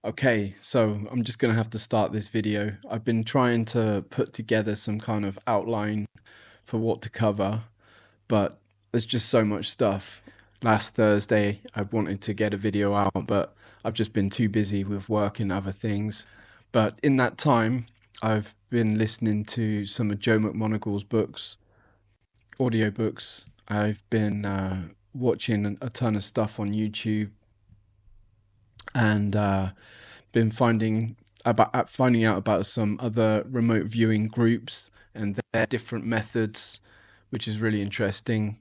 Okay, so I'm just gonna have to start this video. I've been trying to put together some kind of outline for what to cover, but there's just so much stuff. Last Thursday, I wanted to get a video out, but I've just been too busy with work and other things. But in that time, I've been listening to some of Joe McMoneagle's books, audiobooks. I've been watching a ton of stuff on YouTube and been finding out about some other remote viewing groups and their different methods, which is really interesting.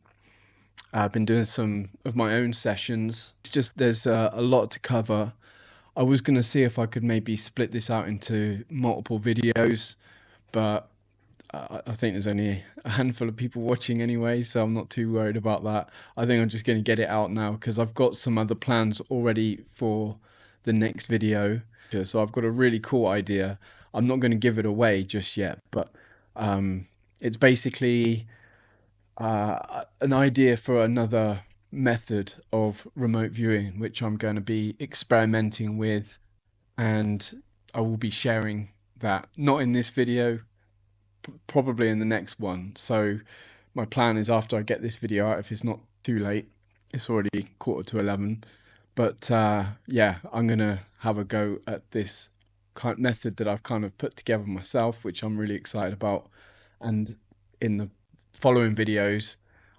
I've been doing some of my own sessions. It's just there's a lot to cover. I was going to see if I could maybe split this out into multiple videos, but I think there's only a handful of people watching anyway, so I'm not too worried about that. I think I'm just going to get it out now because I've got some other plans already for the next video. So I've got a really cool idea. I'm not going to give it away just yet, but it's basically an idea for another method of remote viewing, which I'm going to be experimenting with, and I will be sharing that, not in this video, probably in the next one. So my plan is after I get this video out, if it's not too late, it's already 11:15. But yeah, I'm gonna have a go at this kind of method that I've kind of put together myself, which I'm really excited about. And in the following videos,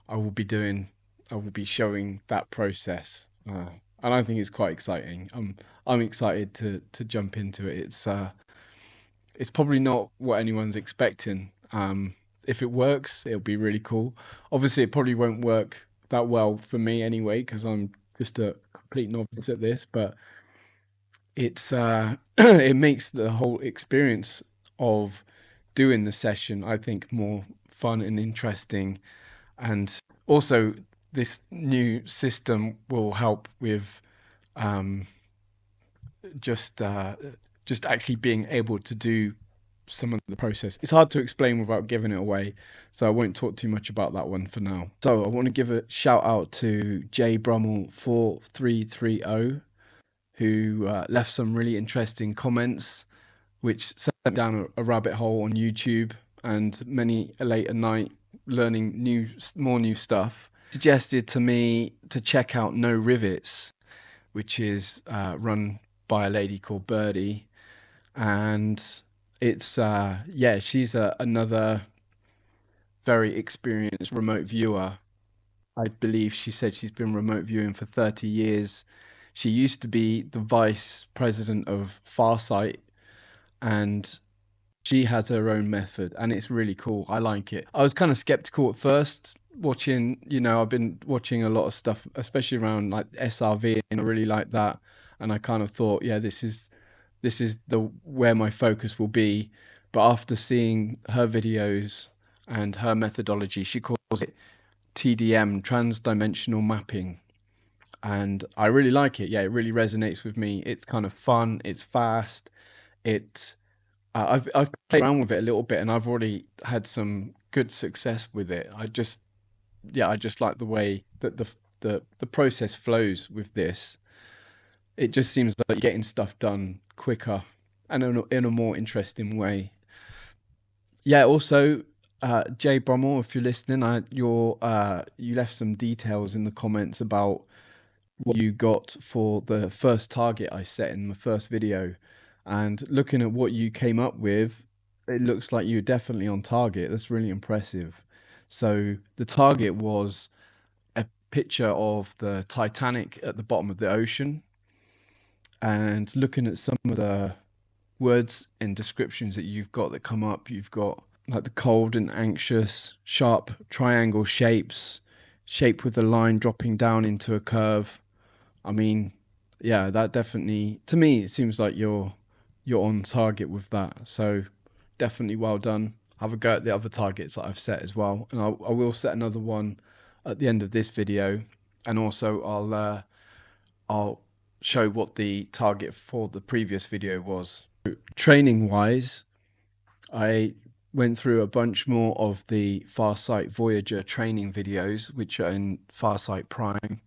I will be doing, I will be showing that process, and I think it's quite exciting. I'm excited to jump into it. It's probably not what anyone's expecting. If it works, it'll be really cool. Obviously, it probably won't work that well for me anyway, because I'm just a complete novice at this. But it's it makes the whole experience of doing the session, I think, more fun and interesting. And also, this new system will help with um, just uh, just actually being able to do some of the process. It's hard to explain without giving it away, so I won't talk too much about that one for now. So I want to give a shout out to J Brummel 4330, who left some really interesting comments, which sent down a rabbit hole on YouTube and many a late at night learning more new stuff. Suggested to me to check out No Rivets, which is run by a lady called Birdie, and it's yeah, she's another very experienced remote viewer. I believe she said she's been remote viewing for 30 years. She used to be the vice president of Farsight, and she has her own method, and it's really cool. I like it. I was kind of skeptical at first watching, I've been watching a lot of stuff, especially around like SRV, and I really like that. And I kind of thought, yeah, this is the where my focus will be. But after seeing her videos and her methodology, she calls it TDM, trans-dimensional mapping, and I really like it. Yeah, it really resonates with me. It's kind of fun. It's fast. It I've played around with it a little bit, and I've already had some good success with it. I just like the way that the process flows with this. It just seems like you're getting stuff done quicker and in a more interesting way. Yeah. Also, Jay Brummel, if you're listening, you left some details in the comments about what you got for the first target I set in the first video, and looking at what you came up with, it looks like you're definitely on target. That's really impressive. So the target was a picture of the Titanic at the bottom of the ocean, and looking at some of the words and descriptions that you've got that come up, you've got like the cold and anxious, sharp triangle shapes, shape with the line dropping down into a curve. I mean, yeah, that definitely, to me, it seems like you're on target with that. So definitely well done. Have a go at the other targets that I've set as well, and I will set another one at the end of this video, and also I'll show what the target for the previous video was. Training wise, I went through a bunch more of the Farsight Voyager training videos, which are in Farsight Prime.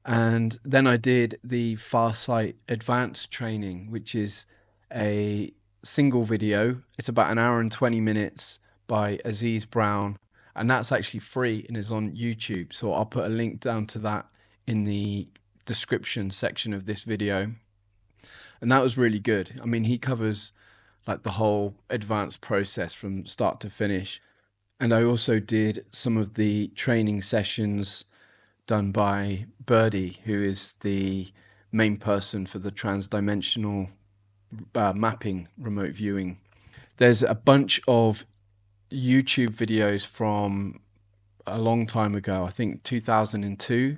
And then I did the Farsight Advanced training, which is a single video. It's about an hour and 20 minutes by Aziz Brown. And that's actually free and is on YouTube. So I'll put a link down to that in the description section of this video. And that was really good. I mean, he covers like the whole advanced process from start to finish. And I also did some of the training sessions done by Birdie, who is the main person for the transdimensional mapping remote viewing. There's a bunch of YouTube videos from a long time ago, I think 2002.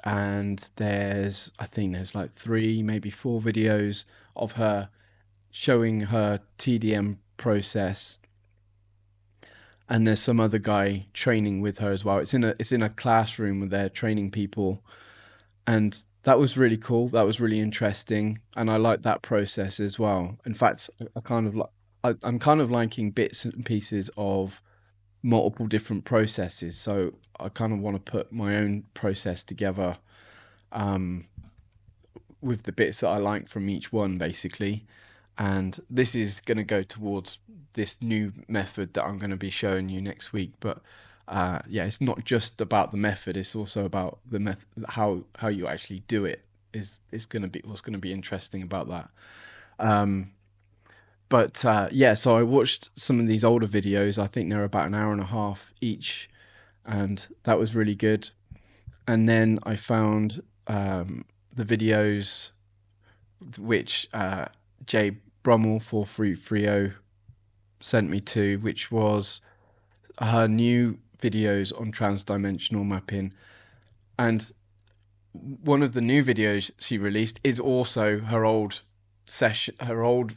And I think there's like 3, maybe 4 videos of her showing her TDM process. And there's some other guy training with her as well. It's in a classroom where they're training people, and that was really cool. That was really interesting, and I like that process as well. In fact, I'm kind of liking bits and pieces of multiple different processes. So I kind of want to put my own process together, with the bits that I like from each one, basically. And this is going to go towards this new method that I'm going to be showing you next week. But yeah, it's not just about the method; it's also about the method, how you actually do it. Is going to be what's going to be interesting about that. But yeah, so I watched some of these older videos. I think they're about an hour and a half each, and that was really good. And then I found the videos which Jay Brummel 4330 sent me to, which was her new videos on transdimensional mapping. And one of the new videos she released is also her old session, her old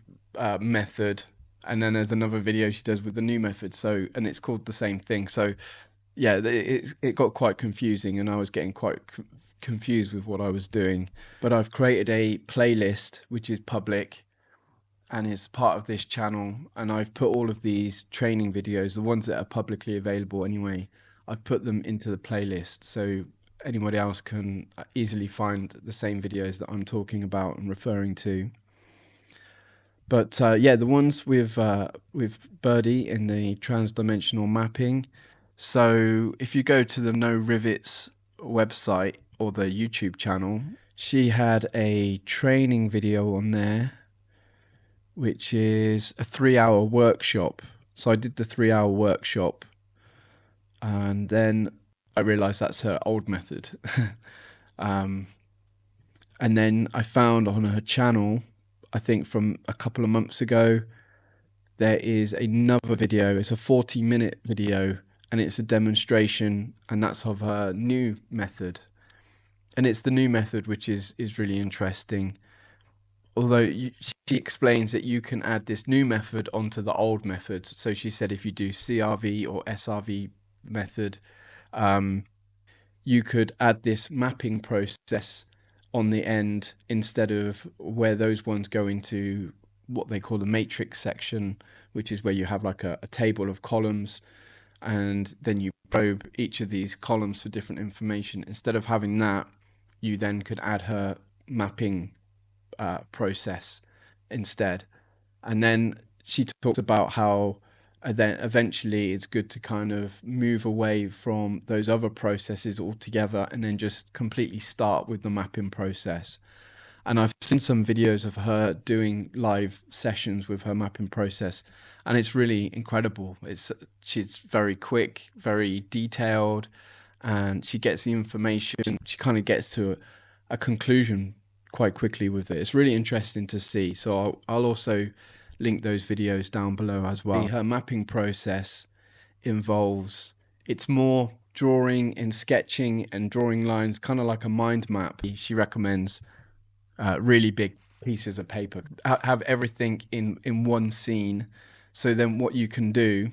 method. And then there's another video she does with the new method. So, and it's called the same thing. So yeah, it got quite confusing, and I was getting quite confused with what I was doing. But I've created a playlist which is public and is part of this channel, and I've put all of these training videos, the ones that are publicly available anyway, I've put them into the playlist so anybody else can easily find the same videos that I'm talking about and referring to. But yeah, the ones with Birdie in the transdimensional mapping. So if you go to the No Rivets website or the YouTube channel, she had a training video on there, which is a 3-hour workshop. So I did the 3-hour workshop, and then I realized that's her old method. And then I found on her channel, I think from a couple of months ago, there is another video. It's a 40-minute video, and it's a demonstration, and that's of her new method. And it's the new method which is really interesting. Although she explains that you can add this new method onto the old method. So she said if you do CRV or SRV method, you could add this mapping process on the end instead of where those ones go into what they call the matrix section, which is where you have like a table of columns, and then you probe each of these columns for different information. Instead of having that, you then could add her mapping process instead. And then she talked about how then eventually it's good to kind of move away from those other processes altogether and then just completely start with the mapping process. And I've seen some videos of her doing live sessions with her mapping process, and it's really incredible. She's very quick, very detailed, and she gets the information. She kind of gets to a conclusion quite quickly with it. It's really interesting to see. So I'll also link those videos down below as well. Her mapping process involves, it's more drawing and sketching and drawing lines, kind of like a mind map. She recommends really big pieces of paper, have everything in one scene. So then what you can do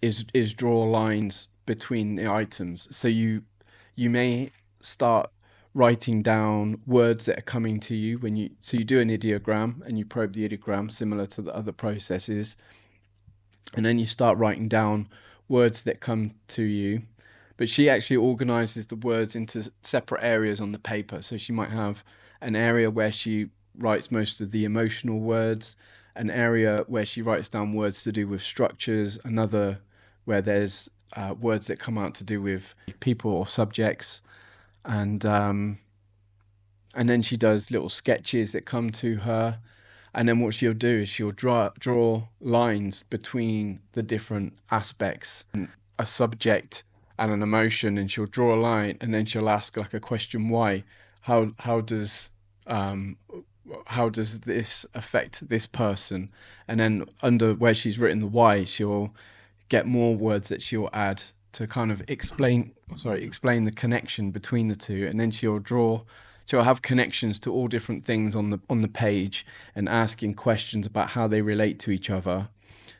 is draw lines between the items. So you may start writing down words that are coming to you so you do an ideogram and you probe the ideogram similar to the other processes, and then you start writing down words that come to you. but she actually organizes the words into separate areas on the paper. So she might have an area where she writes most of the emotional words, an area where she writes down words to do with structures, another where there's words that come out to do with people or subjects, and then she does little sketches that come to her. And then what she'll do is she'll draw lines between the different aspects, a subject and an emotion, and she'll draw a line, and then she'll ask like a question, why? How does this affect this person? And then under where she's written the why, she'll get more words that she'll add to kind of explain the connection between the two. And then she'll have connections to all different things on the page, and asking questions about how they relate to each other.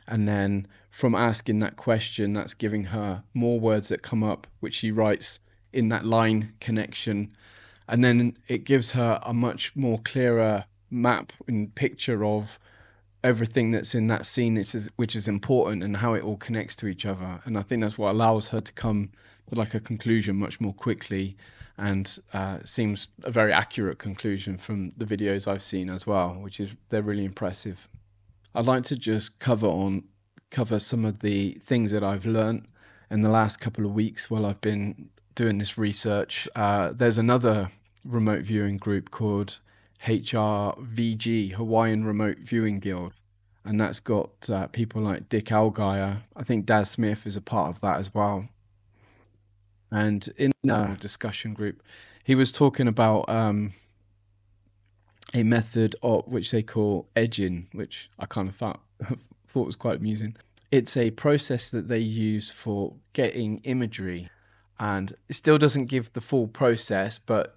And then from asking that question, that's giving her more words that come up, which she writes in that line connection. And then it gives her a much more clearer map and picture of everything that's in that scene, which is important, and how it all connects to each other. And I think that's what allows her to come to like a conclusion much more quickly, and seems a very accurate conclusion from the videos I've seen as well, they're really impressive. I'd like to just cover some of the things that I've learned in the last couple of weeks while I've been doing this research. There's another remote viewing group called HRVG, Hawaiian Remote Viewing Guild, and that's got people like Dick Algeier. I think Daz Smith is a part of that as well. And in a discussion group, he was talking about a method which they call edging, which I kind of thought was quite amusing. It's a process that they use for getting imagery, and it still doesn't give the full process, but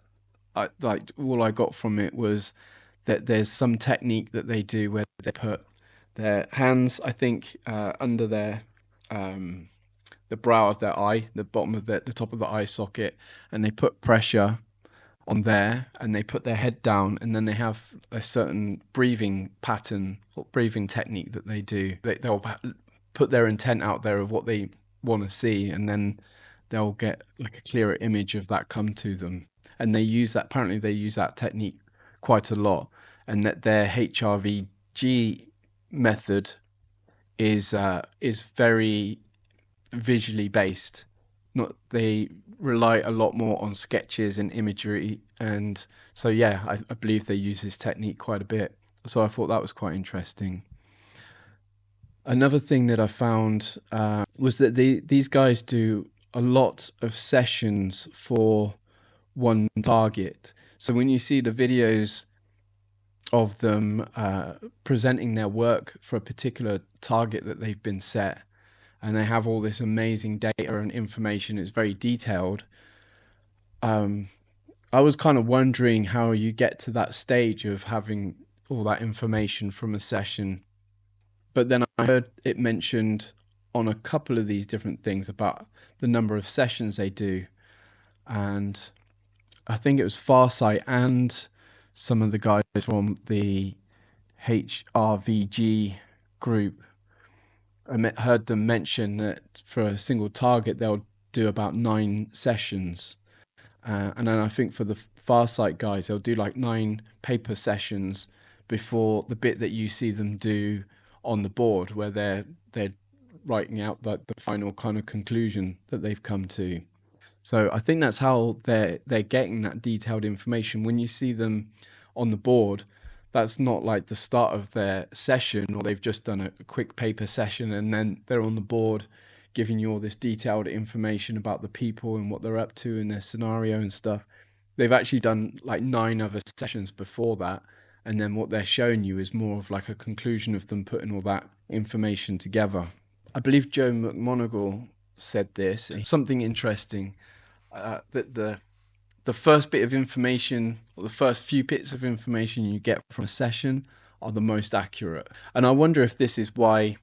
all I got from it was that there's some technique that they do where they put their hands, I think, under their the brow of their eye, the bottom of the top of the eye socket, and they put pressure on there, and they put their head down, and then they have a certain breathing pattern or breathing technique that they do. They'll put their intent out there of what they want to see, and then they'll get like a clearer image of that come to them. And apparently they use that technique quite a lot, and that their HRVG method is very visually based. They rely a lot more on sketches and imagery, and so I believe they use this technique quite a bit. So I thought that was quite interesting. Another thing that I found was that these guys do a lot of sessions for one target. So when you see the videos of them presenting their work for a particular target that they've been set, and they have all this amazing data and information, it's very detailed. I was kind of wondering how you get to that stage of having all that information from a session. But then I heard it mentioned on a couple of these different things about the number of sessions they do. And I think it was Farsight and some of the guys from the HRVG group, I heard them mention that for a single target, they'll do about 9 sessions. And then I think for the Farsight guys, they'll do like 9 paper sessions before the bit that you see them do on the board, where they're writing out the final kind of conclusion that they've come to. So I think that's how they're getting that detailed information. When you see them on the board, that's not like the start of their session, or they've just done a quick paper session and then they're on the board giving you all this detailed information about the people and what they're up to and their scenario and stuff. They've actually done like 9 other sessions before that, and then what they're showing you is more of like a conclusion of them putting all that information together. I believe Joe McMoneagle said this, something interesting, that the first bit of information, or the first few bits of information you get from a session, are the most accurate. And I wonder if this is why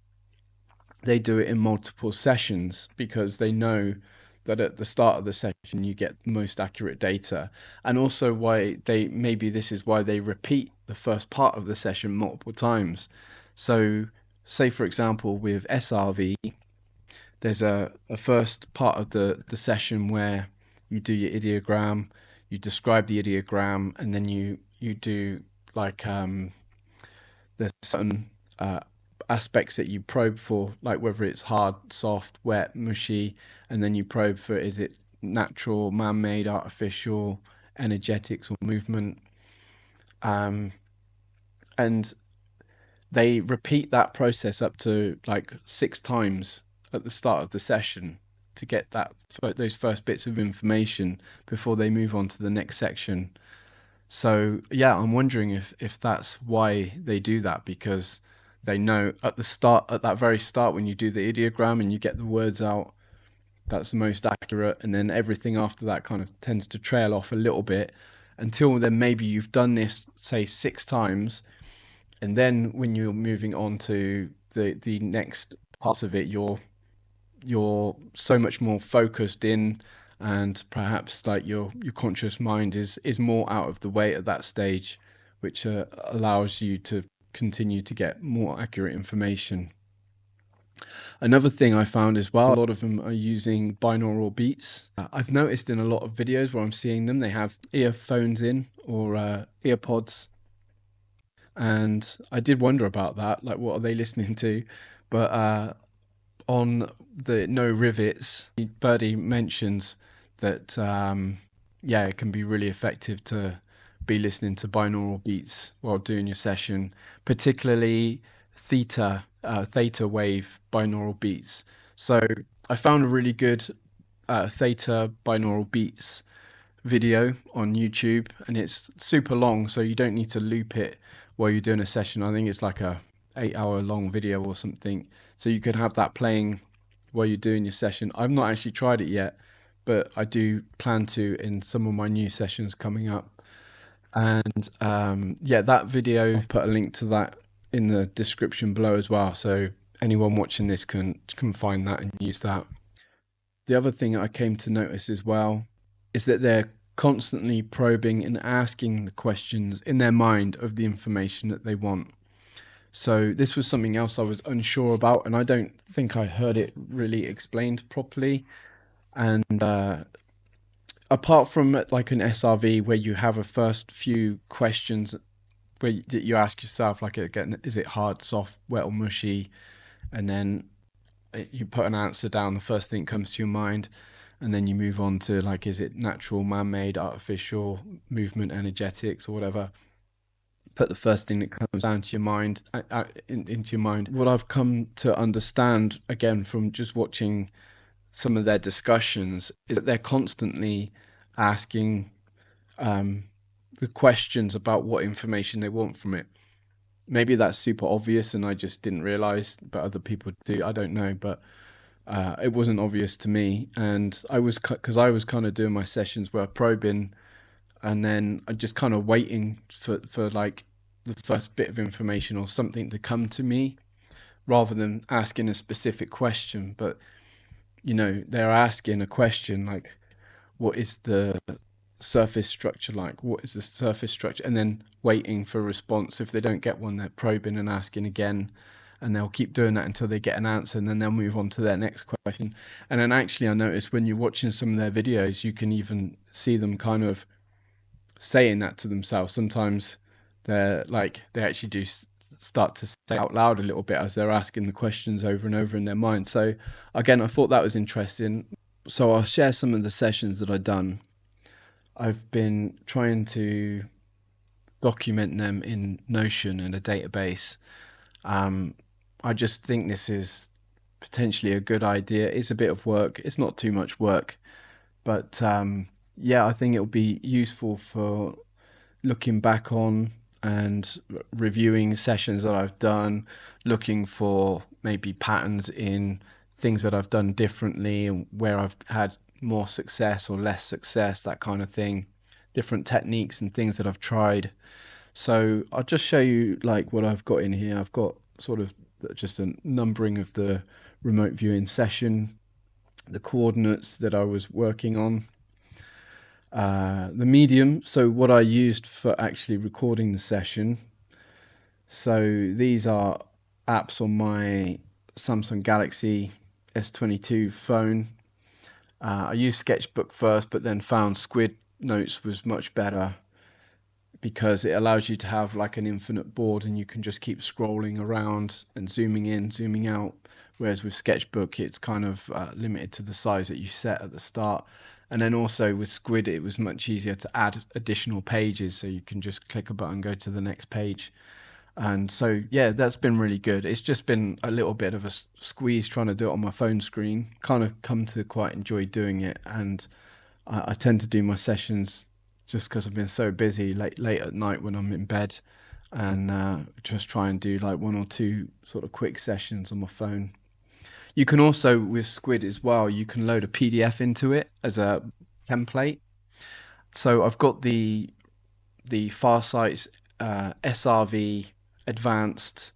they do it in multiple sessions, because they know that at the start of the session you get the most accurate data, and also why this is why they repeat the first part of the session multiple times. So say for example with SRV, there's a first part of the session where you do your ideogram, you describe the ideogram, and then you do like there's certain aspects that you probe for, like whether it's hard, soft, wet, mushy, and then you probe for is it natural, man-made, artificial, energetics or movement. And they repeat that process up to like 6 times at the start of the session to get those first bits of information before they move on to the next section. So yeah, I'm wondering if that's why they do that, because they know at the start, at that very start, when you do the ideogram and you get the words out, that's the most accurate, and then everything after that kind of tends to trail off a little bit until then maybe you've done this say 6 times, and then when you're moving on to the next parts of it, you're so much more focused in, and perhaps like your conscious mind is more out of the way at that stage, which allows you to continue to get more accurate information. Another thing I found as well, a lot of them are using binaural beats. I've noticed in a lot of videos where I'm seeing them, they have earphones in or earpods, and I did wonder about that, like what are they listening to? But on the No Rivets, Birdie mentions that yeah, it can be really effective to be listening to binaural beats while doing your session, particularly theta wave binaural beats. So I found a really good theta binaural beats video on YouTube, and it's super long, so you don't need to loop it while you're doing a session. I think it's like a 8 hour long video or something, so you could have that playing while you're doing your session. I've not actually tried it yet, but I do plan to in some of my new sessions coming up. And yeah, that video, I'll put a link to that in the description below as well, so anyone watching this can find that and use that. The other thing I came to notice as well is that they're constantly probing and asking the questions in their mind of the information that they want. So this was something else I was unsure about, and I don't think I heard it really explained properly. And apart from like an SRV where you have a first few questions where you ask yourself, like, again, is it hard, soft, wet or mushy? And then you put an answer down, the first thing that comes to your mind, and then you move on to like, is it natural, man-made, artificial, movement, energetics or whatever. Put the first thing that comes down to your mind into your mind. What I've come to understand again from just watching some of their discussions is that they're constantly asking the questions about what information they want from it. Maybe that's super obvious and I just didn't realize, but other people do. I don't know, but it wasn't obvious to me. And because I was kind of doing my sessions where probing, and then I just kind of waiting for like the first bit of information or something to come to me, rather than asking a specific question. But you know, they're asking a question like, what is the surface structure like? What is the surface structure? And then waiting for a response. If they don't get one, they're probing and asking again, and they'll keep doing that until they get an answer, and then they'll move on to their next question. And then actually I noticed when you're watching some of their videos, you can even see them kind of saying that to themselves. Sometimes they're like, they actually do start to say out loud a little bit as they're asking the questions over and over in their mind. So again, I thought that was interesting. So I'll share some of the sessions that I've done. I've been trying to document them in Notion and a database. I just think this is potentially a good idea. It's a bit of work. It's not too much work, but yeah, I think it'll be useful for looking back on and reviewing sessions that I've done, looking for maybe patterns in things that I've done differently and where I've had more success or less success, that kind of thing, different techniques and things that I've tried. So I'll just show you like what I've got in here. I've got sort of just a numbering of the remote viewing session, the coordinates that I was working on, the medium, so what I used for actually recording the session. So these are apps on my Samsung Galaxy S22 phone. I used Sketchbook first, but then found Squid Notes was much better because it allows you to have like an infinite board and you can just keep scrolling around and zooming in, zooming out. Whereas with Sketchbook, it's kind of limited to the size that you set at the start. And then also with Squid, it was much easier to add additional pages. So you can just click a button, go to the next page. And so, yeah, that's been really good. It's just been a little bit of a squeeze trying to do it on my phone screen. Kind of come to quite enjoy doing it. And I tend to do my sessions just because I've been so busy late at night when I'm in bed, and just try and do like one or two sort of quick sessions on my phone. You can also, with Squid as well, you can load a PDF into it as a template. So I've got the Farsight's SRV advanced,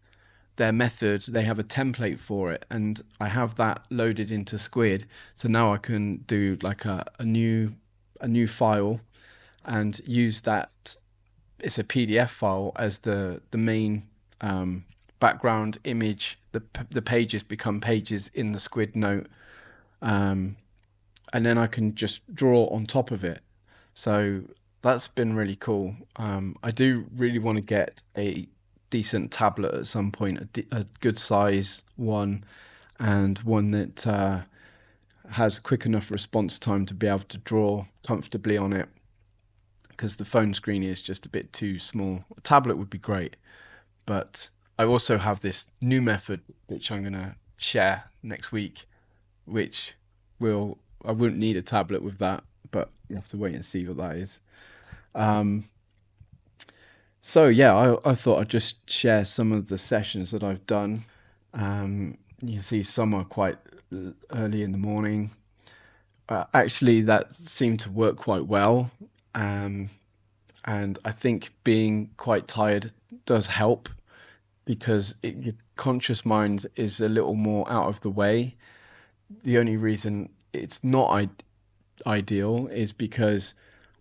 their method, they have a template for it, and I have that loaded into Squid. So now I can do like a new file and use that. It's a PDF file as the main background image. The pages become pages in the Squid note, and then I can just draw on top of it. So that's been really cool. I do really want to get a decent tablet at some point, a good size one, and one that has quick enough response time to be able to draw comfortably on it, because the phone screen is just a bit too small. A tablet would be great, but I also have this new method which I'm going to share next week, which I wouldn't need a tablet with that, but you have to wait and see what that is. So yeah, I thought I'd just share some of the sessions that I've done. You see some are quite early in the morning. Actually, that seemed to work quite well. And I think being quite tired does help, because your conscious mind is a little more out of the way. The only reason it's not ideal is because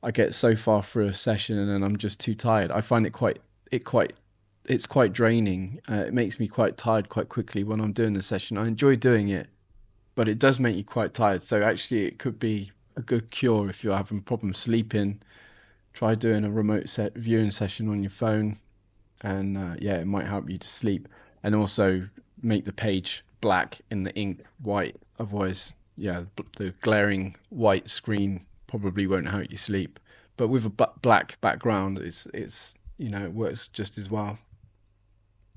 I get so far through a session and then I'm just too tired. I find it's quite draining. It makes me quite tired quite quickly when I'm doing the session. I enjoy doing it, but it does make you quite tired. So actually, it could be a good cure if you're having problems sleeping. Try doing a remote viewing session on your phone, and yeah, it might help you to sleep. And also make the page black in the ink white. Otherwise, yeah, the glaring white screen probably won't help you sleep. But with a black background, it's it works just as well.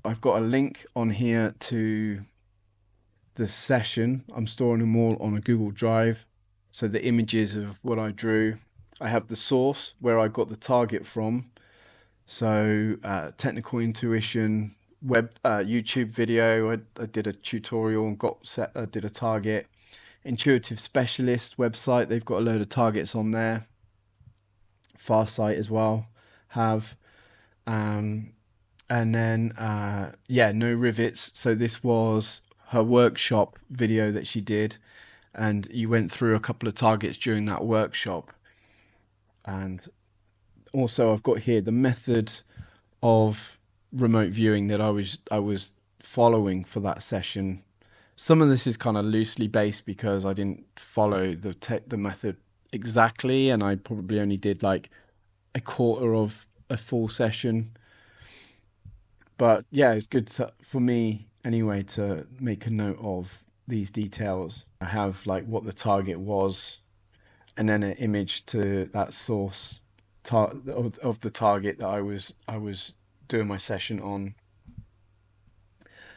I've got a link on here to the session. I'm storing them all on a Google Drive. So the images of what I drew. I have the source where I got the target from. So technical intuition YouTube video. I did a tutorial and did a target. Intuitive specialist website. They've got a load of targets on there. Farsight as well have. And then yeah, no rivets. So this was her workshop video that she did, and you went through a couple of targets during that workshop. And also I've got here the method of remote viewing that I was following for that session. Some of this is kind of loosely based because I didn't follow the method exactly, and I probably only did like a quarter of a full session. But yeah, it's good for me anyway to make a note of these details. I have like what the target was, and then an image to that source of the target that I was doing my session on.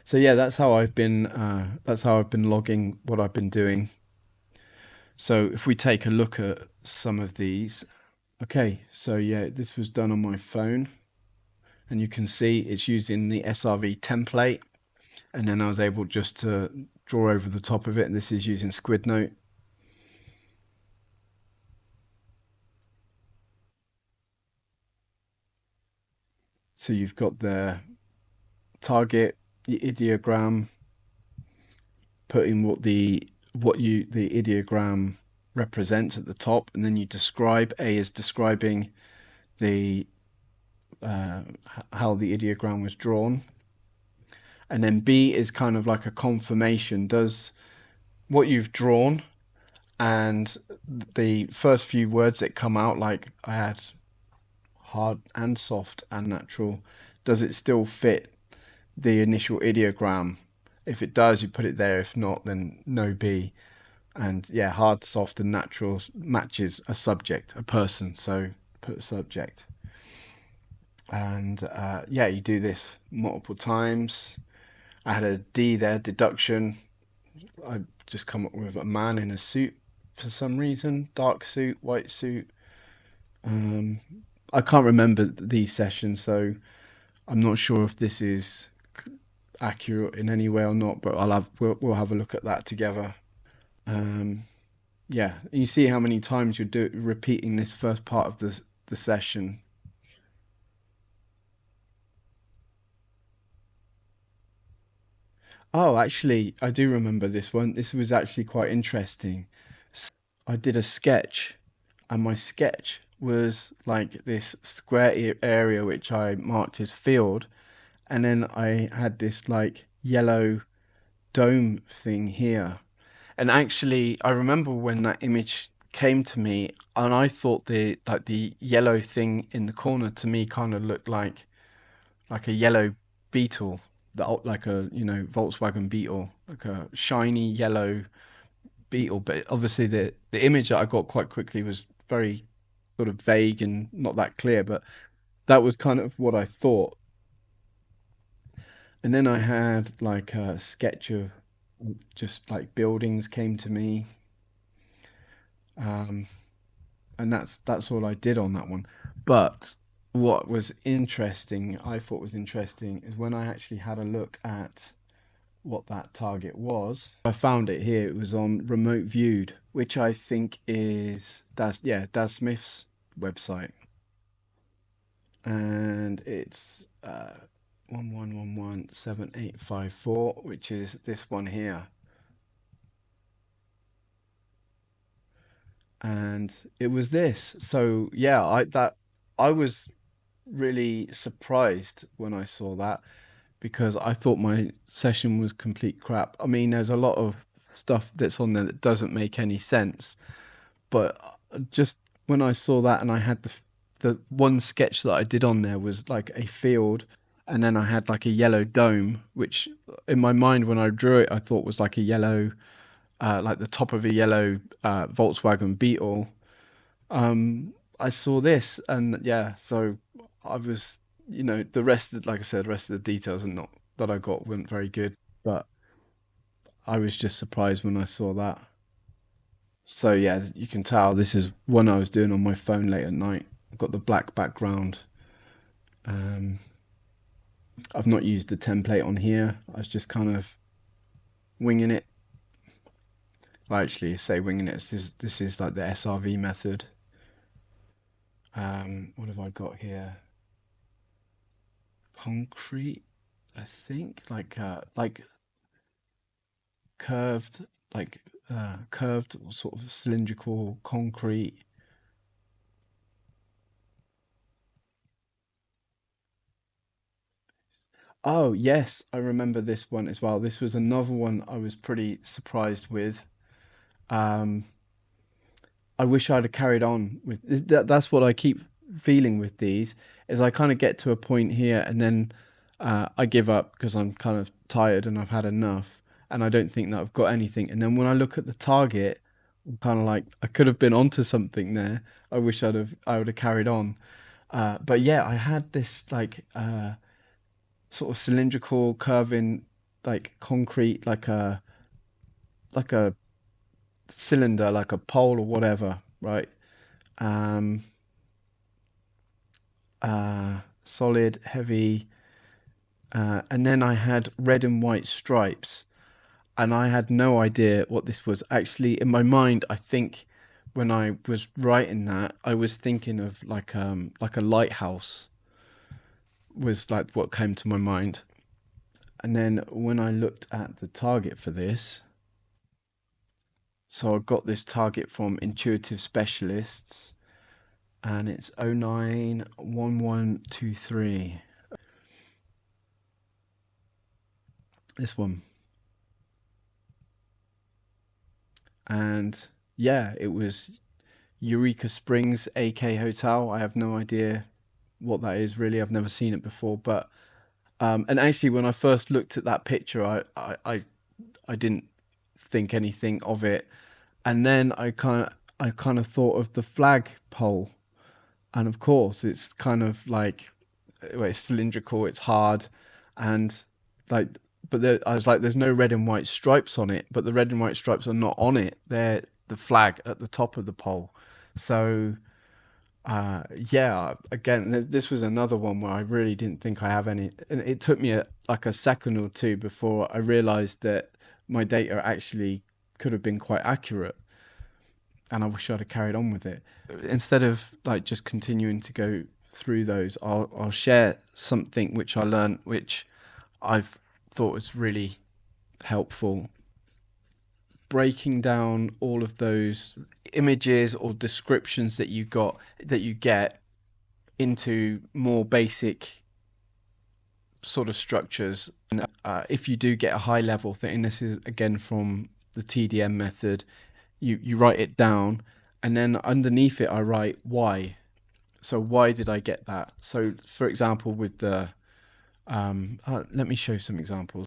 So yeah, that's how I've been logging what I've been doing. So if we take a look at some of these, okay, so yeah, this was done on my phone, and you can see it's using the SRV template, and then I was able just to draw over the top of it, and this is using Squid Note. So you've got the target, the ideogram, putting what the ideogram represents at the top, and then you describe. A is describing the how the ideogram was drawn, and then B is kind of like a confirmation. Does what you've drawn, and the first few words that come out, like I had hard and soft and natural, does it still fit the initial ideogram? If it does, you put it there. If not, then no B. And yeah, hard, soft, and natural matches a subject, a person. So put a subject. And yeah, you do this multiple times. I had a D there, deduction. I just come up with a man in a suit for some reason, dark suit, white suit. I can't remember these sessions, so I'm not sure if this is accurate in any way or not. But we'll have a look at that together. Yeah, you see how many times you're repeating this first part of the session. Oh, actually, I do remember this one. This was actually quite interesting. I did a sketch, and my sketch was like this square area which I marked as field, and then I had this like yellow dome thing here. And actually, I remember when that image came to me, and I thought the yellow thing in the corner to me kind of looked like a yellow beetle, like a Volkswagen Beetle, like a shiny yellow beetle. But obviously, the image that I got quite quickly was very sort of vague and not that clear. But that was kind of what I thought. And then I had like a sketch of just like buildings came to me, and that's all I did on that one. But what was interesting, I thought was interesting, is when I actually had a look at what that target was. I found it here. It was on Remote Viewed, which I think is Daz Smith's website, and it's 11117854, which is this one here. And it was this. So yeah, I was really surprised when I saw that, because I thought my session was complete crap. I mean, there's a lot of stuff that's on there that doesn't make any sense, but just when I saw that, and I had the one sketch that I did on there was like a field, and then I had like a yellow dome, which in my mind when I drew it, I thought was like a yellow, like the top of a yellow Volkswagen Beetle. I saw this, and yeah, so I was, the rest of, like I said, the rest of the details and not that I got weren't very good, but I was just surprised when I saw that. So yeah, you can tell this is one I was doing on my phone late at night. I've got the black background. Um, I've not used the template on here. I was just kind of winging it. Well, actually, I say winging it. This is like the SRV method. What have I got here? Concrete, I think, like curved, curved sort of cylindrical concrete. Oh yes, I remember this one as well. This was another one I was pretty surprised with. Um, I wish I'd have carried on with that's what I keep feeling with these, is I kind of get to a point here, and then I give up because I'm kind of tired and I've had enough, and I don't think that I've got anything. And then when I look at the target, I'm kind of like I could have been onto something there. I would have carried on. But yeah, I had this like sort of cylindrical curving like concrete, like a cylinder, like a pole or whatever, right? Um, Solid, heavy, and then I had red and white stripes, and I had no idea what this was. Actually, in my mind, I think when I was writing that, I was thinking of like a lighthouse was like what came to my mind. And then when I looked at the target for this, so I got this target from Intuitive Specialists, and it's 091123. This one. and yeah, it was Eureka Springs AK Hotel. I have no idea what that is really. I've never seen it before, but and actually when I first looked at that picture, I didn't think anything of it, and then I kind of thought of the flagpole, and of course it's kind of like, well, it's cylindrical, it's hard, and like, but I was like, there's no red and white stripes on it, but the red and white stripes are not on it. They're the flag at the top of the pole. So yeah, again, this was another one where I really didn't think I have any, and it took me like a second or two before I realized that my data actually could have been quite accurate, and I wish I'd have carried on with it. Instead of like just continuing to go through those, I'll share something which I learned, which I've thought was really helpful. Breaking down all of those images or descriptions that you get into more basic sort of structures. And, if you do get a high level thing, and this is again from the TDM method, you write it down, and then underneath it I write why. So why did I get that? So for example, with the let me show some examples.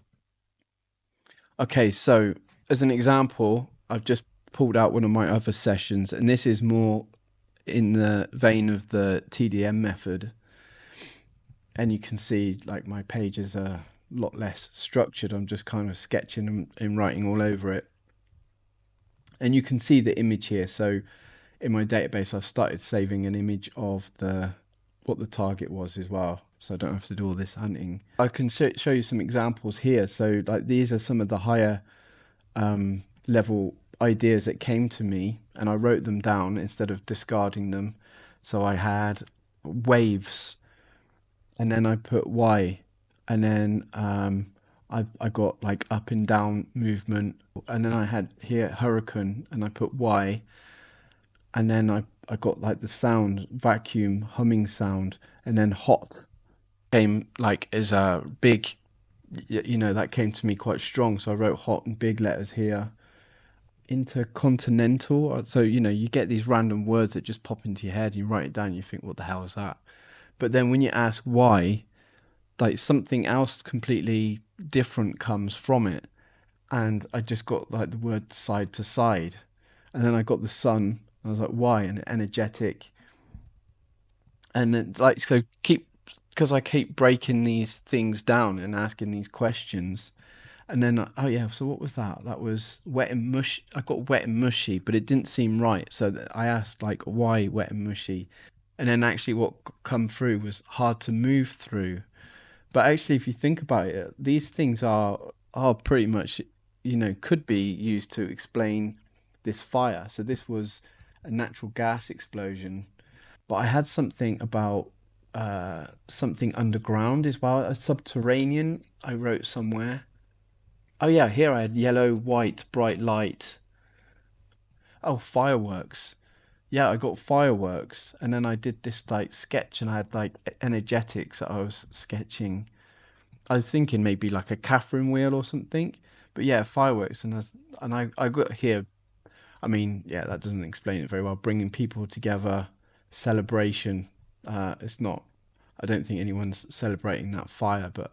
Okay, so as an example, I've just pulled out one of my other sessions, and this is more in the vein of the TDM method. And you can see like my pages are a lot less structured. I'm just kind of sketching and writing all over it. And you can see the image here. So in my database, I've started saving an image of what the target was as well, so I don't have to do all this hunting. I can show you some examples here. So like these are some of the higher level ideas that came to me, and I wrote them down instead of discarding them. So I had waves, and then I put Y, and then I got like up and down movement, and then I had here hurricane, and I put Y, and then I got like the sound, vacuum, humming sound, and then hot came like as a big, that came to me quite strong. So I wrote hot in big letters here. Intercontinental. So, you get these random words that just pop into your head, and you write it down, and you think, what the hell is that? But then when you ask why, like something else completely different comes from it. And I just got like the word side to side. And then I got the sun. I was like, why? And energetic. And then, like, so because I keep breaking these things down and asking these questions. And then, oh yeah, so what was that? That was wet and mushy. I got wet and mushy, but it didn't seem right. So I asked, like, why wet and mushy? And then actually what come through was hard to move through. But actually, if you think about it, these things are pretty much, could be used to explain this fire. So this was a natural gas explosion. But I had something about something underground as well, a subterranean, I wrote somewhere. Oh yeah, here I had yellow, white, bright light. Oh, fireworks. Yeah, I got fireworks, and then I did this like sketch, and I had like energetics that I was sketching. I was thinking maybe like a Catherine wheel or something, but yeah, fireworks, and I got here. I mean, yeah, that doesn't explain it very well. Bringing people together, celebration. It's not. I don't think anyone's celebrating that fire, but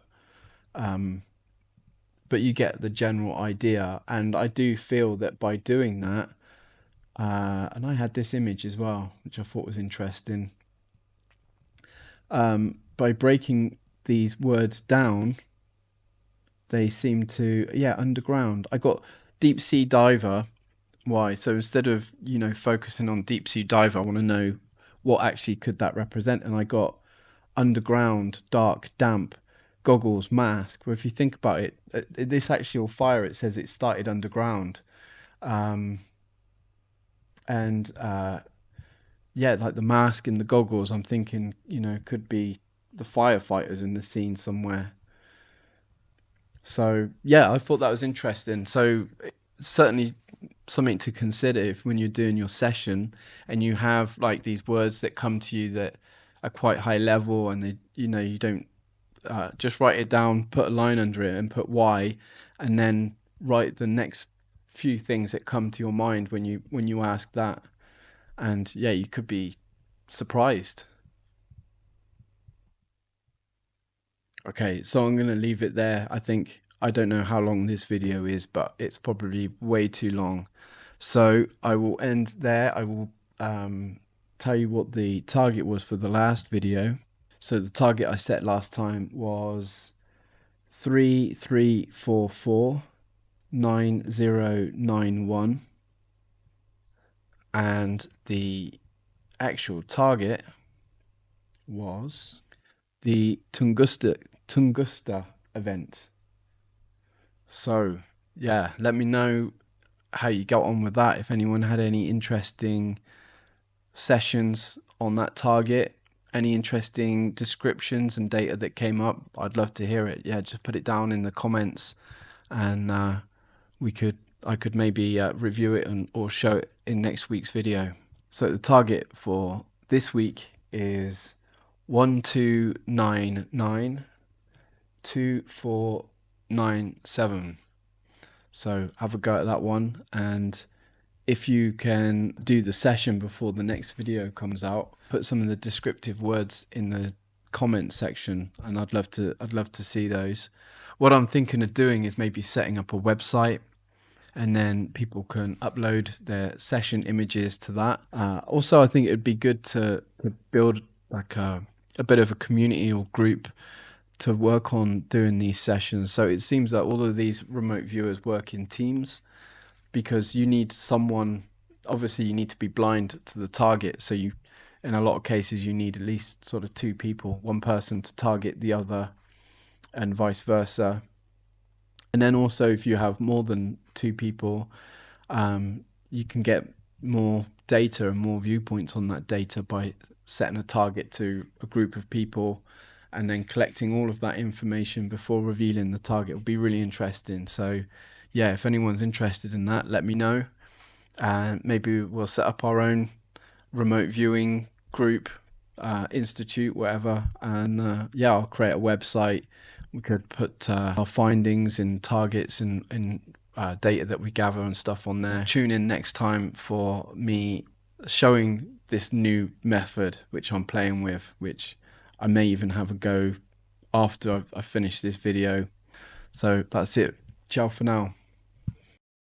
you get the general idea. And I do feel that by doing that, and I had this image as well, which I thought was interesting. By breaking these words down, they seem to, yeah, underground. I got deep sea diver. Why? So instead of, focusing on deep sea diver, I want to know what actually could that represent. And I got underground, dark, damp, goggles, mask. Well, if you think about it, this actual fire, it says it started underground. And yeah, like the mask and the goggles, I'm thinking, could be the firefighters in the scene somewhere. So yeah, I thought that was interesting. So certainly something to consider if when you're doing your session and you have like these words that come to you that are quite high level, and they, you don't just write it down, put a line under it, and put why, and then write the next few things that come to your mind when you ask that, and yeah, you could be surprised. Okay, so I'm gonna leave it there. I don't know how long this video is, but it's probably way too long. So I will end there. I will tell you what the target was for the last video. So the target I set last time was 33449091, and the actual target was the Tunguska event. So yeah, let me know how you got on with that. If anyone had any interesting sessions on that target, any interesting descriptions and data that came up, I'd love to hear it. Yeah, just put it down in the comments, and I could maybe review it or show it in next week's video. So the target for this week is 12992497. So have a go at that one, and if you can do the session before the next video comes out, put some of the descriptive words in the comment section, and I'd love to see those. What I'm thinking of doing is maybe setting up a website, and then people can upload their session images to that. Also, I think it'd be good to build like a bit of a community or group to work on doing these sessions. So it seems that all of these remote viewers work in teams, because you need someone, obviously you need to be blind to the target. So you, in a lot of cases, you need at least sort of two people, one person to target the other and vice versa. And then also if you have more than two people, you can get more data and more viewpoints on that data by setting a target to a group of people and then collecting all of that information before revealing the target. Will be really interesting. So yeah, if anyone's interested in that, let me know, and maybe we'll set up our own remote viewing group, institute, whatever, and yeah, I'll create a website. We could put our findings and targets and data that we gather and stuff on there. Tune in next time for me showing this new method which I'm playing with, which I may even have a go after I finish this video. So that's it. Ciao for now.